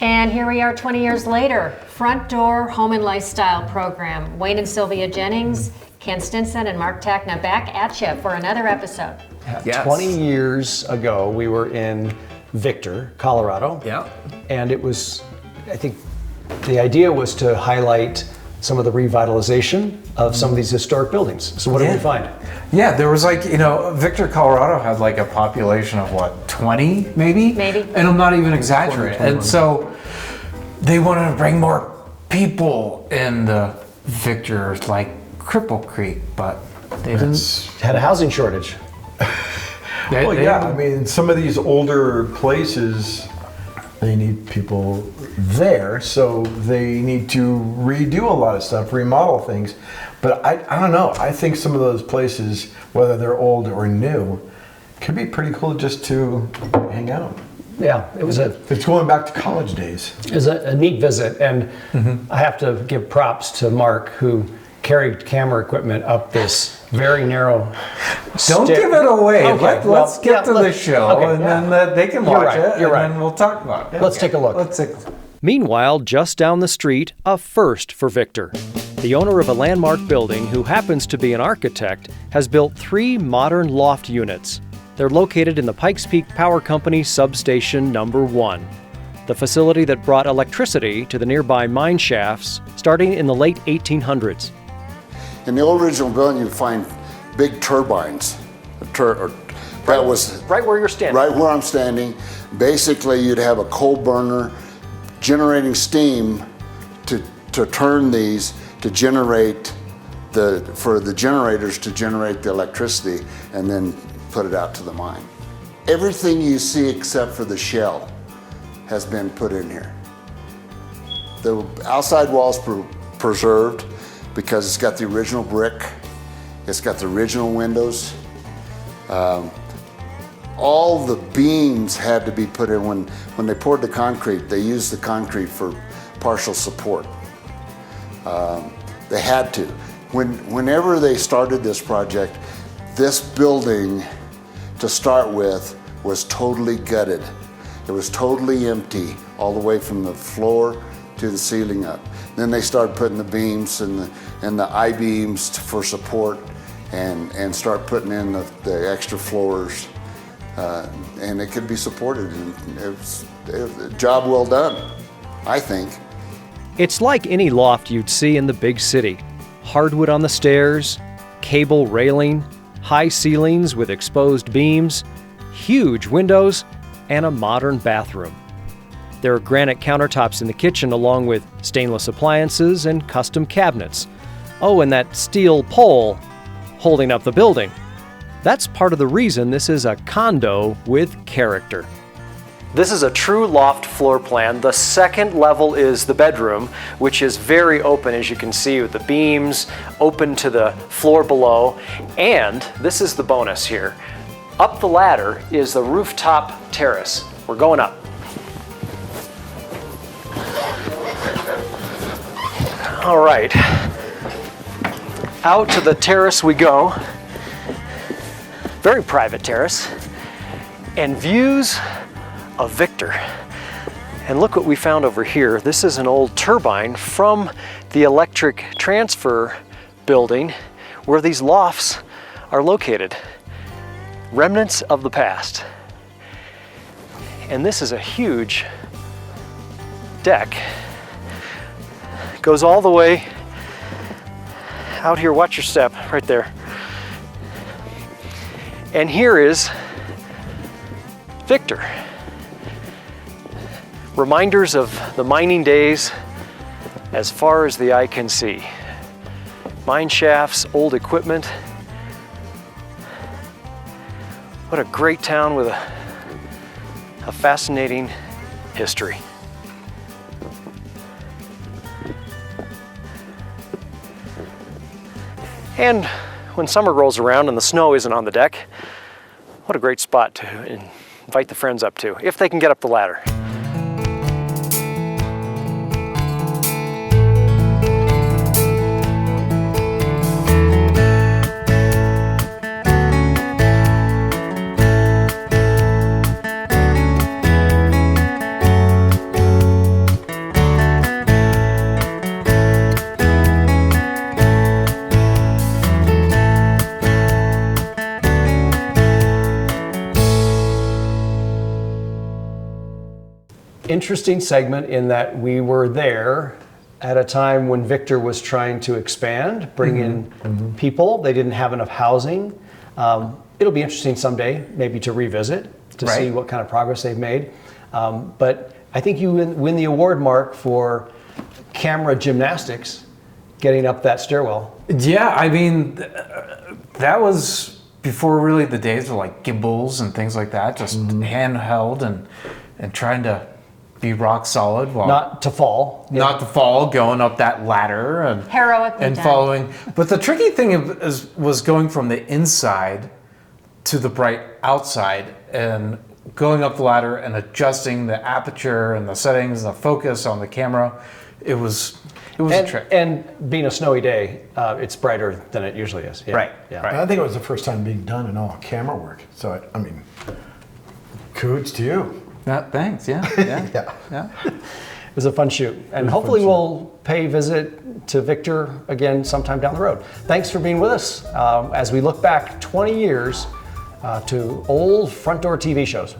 And here we are 20 years later, Front Door Home and Lifestyle Program. Wayne and Sylvia Jennings, Ken Stinson, and Mark Tackna back at you for another episode. Yes. 20 years ago, we were in Victor, Colorado. Yeah. And it was, I think, the idea was to highlight some of the revitalization of some of these historic buildings. So what did we find? Yeah, there was Victor, Colorado had like a population of what, 20 maybe? Maybe. And I'm not even exaggerating. 20, and so they wanted to bring more people in the Victor, like Cripple Creek, but they didn't. Had a housing shortage. I mean, some of these older places, they need people there, so they need to redo a lot of stuff, remodel things. But I don't know. I think some of those places, whether they're old or new, could be pretty cool just to hang out. Yeah, It's going back to college days. It was a neat visit, and I have to give props to Mark, who carried camera equipment up this very narrow Don't give it away. Okay, Let's get to the show, okay, and then they can watch it, You're right. and then we'll talk about it. Let's take a look. Meanwhile, just down the street, a first for Victor. The owner of a landmark building, who happens to be an architect, has built 3 modern loft units. They're located in the Pikes Peak Power Company Substation number 1, the facility that brought electricity to the nearby mine shafts starting in the late 1800s. In the original building, you find big turbines. That was Right where you're standing. right where I'm standing. Basically, you'd have a coal burner generating steam to turn these to generate for the generators to generate the electricity and then put it out to the mine. Everything you see except for the shell has been put in here. The outside wall's preserved because it's got the original brick, it's got the original windows. All the beams had to be put in when they poured the concrete. They used the concrete for partial support. They had to. Whenever they started this project, this building to start with was totally gutted. It was totally empty all the way from the floor to the ceiling up. Then they started putting the beams and the I-beams for support and start putting in the extra floors. And it could be supported. And it was a job well done, I think. It's like any loft you'd see in the big city. Hardwood on the stairs, cable railing, high ceilings with exposed beams, huge windows, and a modern bathroom. There are granite countertops in the kitchen along with stainless appliances and custom cabinets. Oh, and that steel pole holding up the building. That's part of the reason this is a condo with character. This is a true loft floor plan. The second level is the bedroom, which is very open, as you can see, with the beams open to the floor below. And this is the bonus here. Up the ladder is the rooftop terrace. We're going up. All right, out to the terrace we go. Very private terrace, and views of Victor. And look what we found over here. This is an old turbine from the electric transfer building where these lofts are located. Remnants of the past. And this is a huge deck. Goes all the way out here. Watch your step right there. And here is Victor. Reminders of the mining days as far as the eye can see. Mine shafts, old equipment. What a great town with a fascinating history. And when summer rolls around and the snow isn't on the deck, what a great spot to invite the friends up to, if they can get up the ladder. interesting segment in that we were there at a time when Victor was trying to expand, bring in people. They didn't have enough housing. It'll be interesting someday, maybe to revisit, to see what kind of progress they've made. But I think you win the award, Mark, for camera gymnastics, getting up that stairwell. Yeah, I mean, that was before really the days of like gimbals and things like that, just handheld and trying to be rock solid while Not to fall. not to fall, going up that ladder and Heroically and done. following. But the tricky thing was going from the inside to the bright outside and going up the ladder and adjusting the aperture and the settings, the focus on the camera. It was a trick. And being a snowy day, it's brighter than it usually is. Yeah. Right, Yeah. right. I think it was the first time being done in all camera work. So, I mean, kudos to you. Thanks, yeah. Yeah. It was a fun shoot. And hopefully we'll pay a visit to Victor again sometime down the road. Thanks for being with us as we look back 20 years to old front door TV shows.